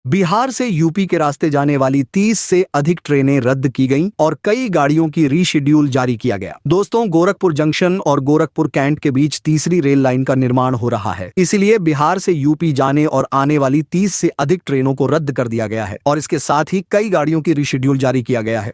बिहार से यूपी के रास्ते जाने वाली 30 से अधिक ट्रेनें रद्द की गईं और कई गाड़ियों की रीशेड्यूल जारी किया गया। दोस्तों, गोरखपुर जंक्शन और गोरखपुर कैंट के बीच तीसरी रेल लाइन का निर्माण हो रहा है, इसलिए बिहार से यूपी जाने और आने वाली 30 से अधिक ट्रेनों को रद्द कर दिया गया है और इसके साथ ही कई गाड़ियों की रीशेड्यूल जारी किया गया है।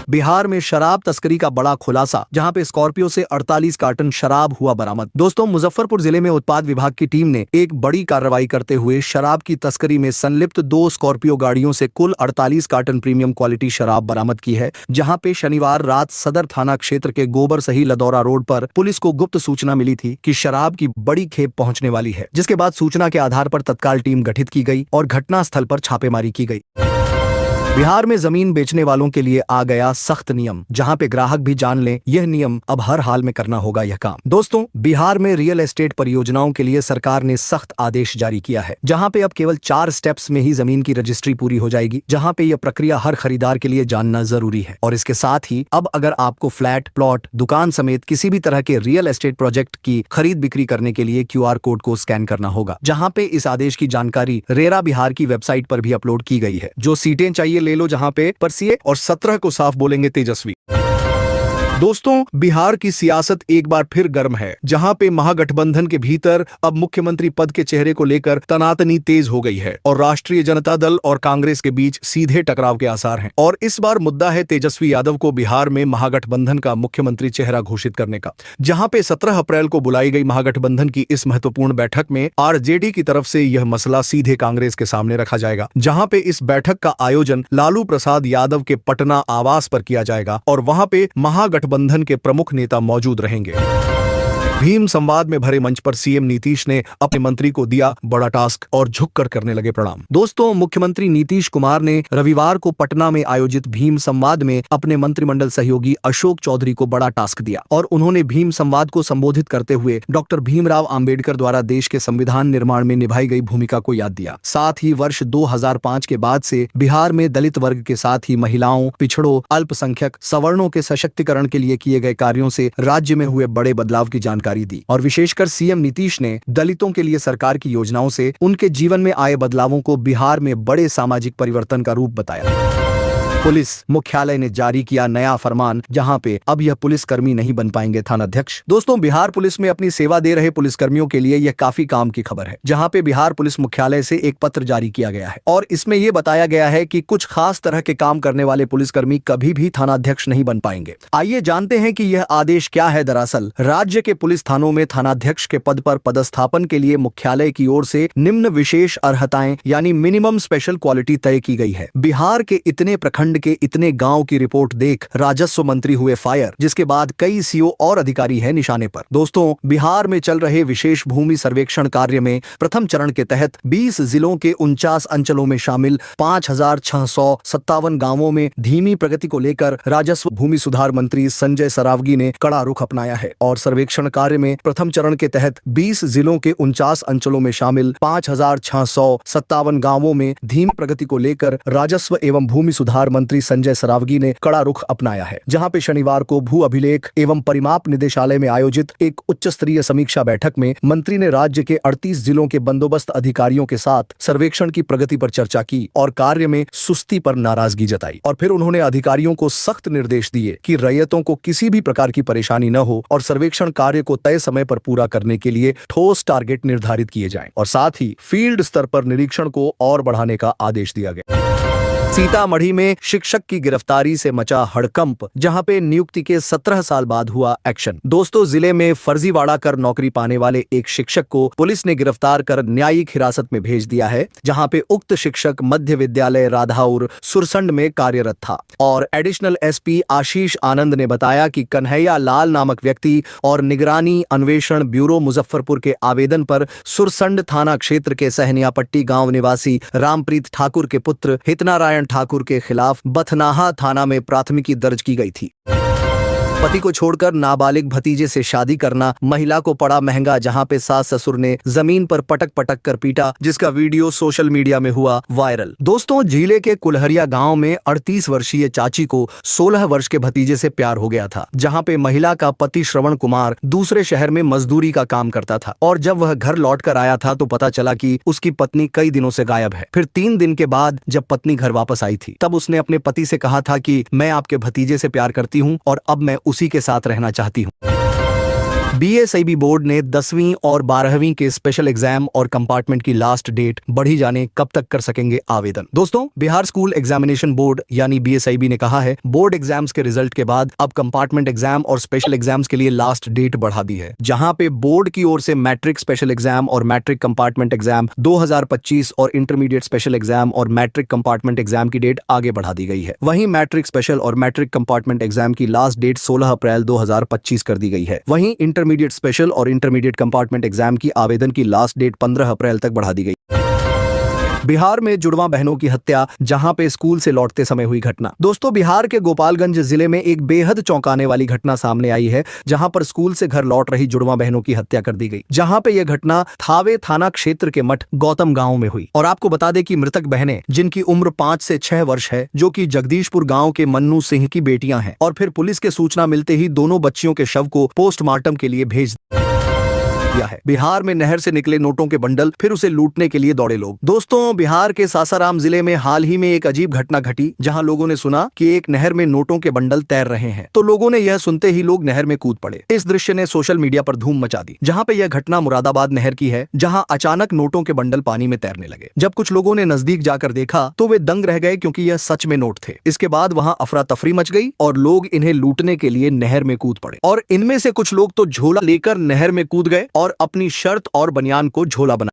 बिहार में शराब तस्करी का बड़ा खुलासा, जहां पे स्कॉर्पियो से 48 कार्टन शराब हुआ बरामद। दोस्तों, मुजफ्फरपुर जिले में उत्पाद विभाग की टीम ने एक बड़ी कार्रवाई करते हुए शराब की तस्करी में संलिप्त 2 स्कॉर्पियो गाड़ियों से कुल 48 कार्टन प्रीमियम क्वालिटी शराब बरामद की है, जहां पे शनिवार रात सदर थाना क्षेत्र के गोबर सही लदौरा रोड पर पुलिस को गुप्त सूचना मिली थी कि शराब की बड़ी खेप पहुंचने वाली है, जिसके बाद सूचना के आधार पर तत्काल टीम गठित की गई और घटनास्थल पर छापेमारी की गई। बिहार में जमीन बेचने वालों के लिए आ गया सख्त नियम, जहां पे ग्राहक भी जान लें यह नियम अब हर हाल में करना होगा यह काम। दोस्तों, बिहार में रियल एस्टेट परियोजनाओं के लिए सरकार ने सख्त आदेश जारी किया है, जहां पे अब केवल 4 स्टेप्स में ही जमीन की रजिस्ट्री पूरी हो जाएगी, जहां पे यह प्रक्रिया हर खरीदार के लिए जानना जरूरी है। और इसके साथ ही अब अगर आपको फ्लैट, प्लॉट, दुकान समेत किसी भी तरह के रियल एस्टेट प्रोजेक्ट की खरीद बिक्री करने के लिए QR कोड को स्कैन करना होगा, जहां पे इस आदेश की जानकारी रेरा बिहार की वेबसाइट पर भी अपलोड की गई है। जो सीटें चाहिए ले लो जहां पे परसिए, और 17 को साफ बोलेंगे तेजस्वी। दोस्तों, बिहार की सियासत एक बार फिर गर्म है, जहां पे महागठबंधन के भीतर अब मुख्यमंत्री पद के चेहरे को लेकर तनातनी तेज हो गई है और राष्ट्रीय जनता दल और कांग्रेस के बीच सीधे टकराव के आसार हैं। और इस बार मुद्दा है तेजस्वी यादव को बिहार में महागठबंधन का मुख्यमंत्री चेहरा घोषित करने का, जहां पे 17 अप्रैल को बुलाई गई महागठबंधन की इस महत्वपूर्ण बैठक में RJD की तरफ से यह मसला सीधे कांग्रेस के सामने रखा जाएगा, जहां पे इस बैठक का आयोजन लालू प्रसाद यादव के पटना आवास पर किया जाएगा और वहां पे महागठबंधन के प्रमुख नेता मौजूद रहेंगे। भीम संवाद में भरे मंच पर सीएम नीतीश ने अपने मंत्री को दिया बड़ा टास्क और झुककर करने लगे प्रणाम। दोस्तों, मुख्यमंत्री नीतीश कुमार ने रविवार को पटना में आयोजित भीम संवाद में अपने मंत्रिमंडल सहयोगी अशोक चौधरी को बड़ा टास्क दिया और उन्होंने भीम संवाद को संबोधित करते हुए डॉक्टर भीमराव अंबेडकर द्वारा देश के संविधान निर्माण में निभाई गई भूमिका को याद दिया। साथ ही वर्ष 2005 के बाद से बिहार में दलित वर्ग के साथ ही महिलाओं, पिछड़ों, अल्पसंख्यक, सवर्णों के सशक्तिकरण के लिए किए गए कार्यों से राज्य में हुए बड़े बदलाव की जानकारी दी और विशेषकर सीएम नीतीश ने दलितों के लिए सरकार की योजनाओं से उनके जीवन में आए बदलावों को बिहार में बड़े सामाजिक परिवर्तन का रूप बताया। पुलिस मुख्यालय ने जारी किया नया फरमान, जहां पे अब यह पुलिसकर्मी नहीं बन पाएंगे थानाध्यक्ष। दोस्तों, बिहार पुलिस में अपनी सेवा दे रहे पुलिसकर्मियों के लिए यह काफी काम की खबर है, जहां पे बिहार पुलिस मुख्यालय से एक पत्र जारी किया गया है और इसमें यह बताया गया है कि कुछ खास तरह के काम करने वाले पुलिसकर्मी कभी भी थानाध्यक्ष नहीं बन पाएंगे। आइए जानते हैं कि यह आदेश क्या है। दरअसल राज्य के पुलिस थानों में थानाध्यक्ष के पद पर पदस्थापन के लिए मुख्यालय की ओर से निम्न विशेष अर्हताएं यानी मिनिमम स्पेशल क्वालिटी तय की गई है। बिहार के इतने प्रखंड के इतने गांव की रिपोर्ट देख राजस्व मंत्री हुए फायर, जिसके बाद कई CO और अधिकारी है निशाने पर। दोस्तों, बिहार में चल रहे विशेष भूमि सर्वेक्षण कार्य में प्रथम चरण के तहत 20 जिलों के 49 अंचलों में शामिल 5657 गांवों में धीमी प्रगति को लेकर राजस्व भूमि सुधार मंत्री संजय सरावगी ने कड़ा रुख अपनाया है और सर्वेक्षण कार्य में प्रथम चरण के तहत 20 जिलों के 49 अंचलों में शामिल 5657 गांवों में धीमी प्रगति को लेकर राजस्व एवं भूमि सुधार मंत्री संजय सरावगी ने कड़ा रुख अपनाया है, जहां पे शनिवार को भू अभिलेख एवं परिमाप निदेशालय में आयोजित एक उच्च स्तरीय समीक्षा बैठक में मंत्री ने राज्य के 38 जिलों के बंदोबस्त अधिकारियों के साथ सर्वेक्षण की प्रगति पर चर्चा की और कार्य में सुस्ती पर नाराजगी जताई और फिर उन्होंने अधिकारियों को सख्त निर्देश दिए कि रैयतों को किसी भी प्रकार की परेशानी न हो और सर्वेक्षण कार्य को तय समय पर पूरा करने के लिए ठोस टारगेट निर्धारित किए जाएं और साथ ही फील्ड स्तर पर निरीक्षण को और बढ़ाने का आदेश दिया गया। सीतामढ़ी में शिक्षक की गिरफ्तारी से मचा हड़कंप, जहां पे नियुक्ति के 17 साल बाद हुआ एक्शन। दोस्तों, जिले में फर्जीवाड़ा कर नौकरी पाने वाले एक शिक्षक को पुलिस ने गिरफ्तार कर न्यायिक हिरासत में भेज दिया है, जहां पे उक्त शिक्षक मध्य विद्यालय राधाउर सुरसंड में कार्यरत था और एडिशनल SP आशीष आनंद ने बताया कि कन्हैया लाल नामक व्यक्ति और निगरानी अन्वेषण ब्यूरो मुजफ्फरपुर के आवेदन पर सुरसंड थाना क्षेत्र के सहनियापट्टी गांव निवासी रामप्रीत ठाकुर के पुत्र हितनारायण ठाकुर के खिलाफ बथनाहा थाना में प्राथमिकी दर्ज की गई थी। पति को छोड़कर नाबालिग भतीजे से शादी करना महिला को पड़ा महंगा, जहां पे सास ससुर ने जमीन पर पटक पटक कर पीटा, जिसका वीडियो सोशल मीडिया में हुआ वायरल। दोस्तों, जिले के कुल्हरिया गांव में 38 वर्षीय चाची को 16 वर्ष के भतीजे से प्यार हो गया था, जहां पे महिला का पति श्रवण कुमार दूसरे शहर में मजदूरी का काम करता था और जब वह घर लौट कर आया था तो पता चला कि उसकी पत्नी कई दिनों से गायब है। फिर 3 दिन के बाद जब पत्नी घर वापस आई थी तब उसने अपने पति से कहा था कि मैं आपके भतीजे से प्यार करती हूं और अब मैं उसी के साथ रहना चाहती हूं। बीएसआईबी बोर्ड ने 10वीं और 12वीं के स्पेशल एग्जाम और कंपार्टमेंट की लास्ट डेट बढ़ी जाने कब तक कर सकेंगे आवेदन। दोस्तों, बिहार स्कूल एग्जामिनेशन बोर्ड यानी बीएसआईबी ने कहा है बोर्ड एग्जाम्स के रिजल्ट के बाद अब कंपार्टमेंट एग्जाम और स्पेशल एग्जाम्स के लिए लास्ट डेट बढ़ा दी है, जहां पे बोर्ड की ओर से मैट्रिक स्पेशल एग्जाम और मैट्रिक कंपार्टमेंट एग्जाम 2025 और इंटरमीडिएट स्पेशल एग्जाम और मैट्रिक कंपार्टमेंट एग्जाम की डेट आगे बढ़ा दी गई है। वहीं मैट्रिक स्पेशल और मैट्रिक कंपार्टमेंट एग्जाम की लास्ट डेट 16 अप्रैल 2025 कर दी गई है। वहीं इंटरमीडिएट स्पेशल और इंटरमीडिएट कंपार्टमेंट एग्जाम की आवेदन की लास्ट डेट 15 अप्रैल तक बढ़ा दी गई। बिहार में जुड़वा बहनों की हत्या, जहां पे स्कूल से लौटते समय हुई घटना। दोस्तों, बिहार के गोपालगंज जिले में एक बेहद चौंकाने वाली घटना सामने आई है, जहां पर स्कूल से घर लौट रही जुड़वा बहनों की हत्या कर दी गई। जहां पे यह घटना थावे थाना क्षेत्र के मठ गौतम गांव में हुई और आपको बता दें कि मृतक बहनें, जिनकी उम्र 5 से 6 वर्ष है, जो कि जगदीशपुर गांव के मन्नू सिंह की बेटियां हैं, और फिर पुलिस के सूचना मिलते ही दोनों बच्चियों के शव को पोस्टमार्टम के लिए भेज दिया है। बिहार में नहर से निकले नोटों के बंडल, फिर उसे लूटने के लिए दौड़े लोग। दोस्तों, बिहार के सासाराम जिले में हाल ही में एक अजीब घटना घटी, जहां लोगों ने सुना कि एक नहर में नोटों के बंडल तैर रहे हैं, तो लोगों ने यह सुनते ही लोग नहर में कूद पड़े। इस दृश्य ने सोशल मीडिया पर धूम मचा दी। जहां पे यह घटना मुरादाबाद नहर की है, जहां अचानक नोटों के बंडल पानी में तैरने लगे। जब कुछ लोगों ने नजदीक जाकर देखा तो वे दंग रह गए, क्योंकि यह सच में नोट थे। इसके बाद वहां अफरा तफरी मच गई और लोग इन्हें लूटने के लिए नहर में कूद पड़े, और इनमें से कुछ लोग तो झोला लेकर नहर में कूद गए और अपनी शर्ट और बनियान को झोला बना।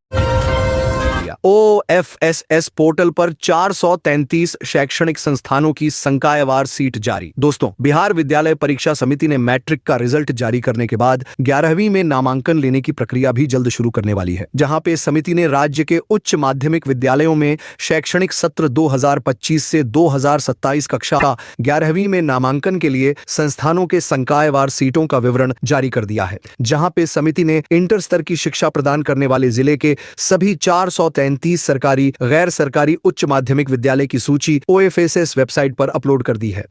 OFSS पोर्टल पर 433 शैक्षणिक संस्थानों की संकायवार सीट जारी। दोस्तों, बिहार विद्यालय परीक्षा समिति ने मैट्रिक का रिजल्ट जारी करने के बाद 11वीं में नामांकन लेने की प्रक्रिया भी जल्द शुरू करने वाली है, जहां पे समिति ने राज्य के उच्च माध्यमिक विद्यालयों में शैक्षणिक सत्र 2025 से 2027 कक्षा का 11वीं में नामांकन के लिए संस्थानों के संकायवार सीटों का विवरण जारी कर दिया है, जहां पे समिति ने इंटर स्तर की शिक्षा प्रदान करने वाले जिले के सभी 433 सरकारी, गैर सरकारी उच्च माध्यमिक विद्यालय की सूची OFSS वेबसाइट पर अपलोड कर दी है।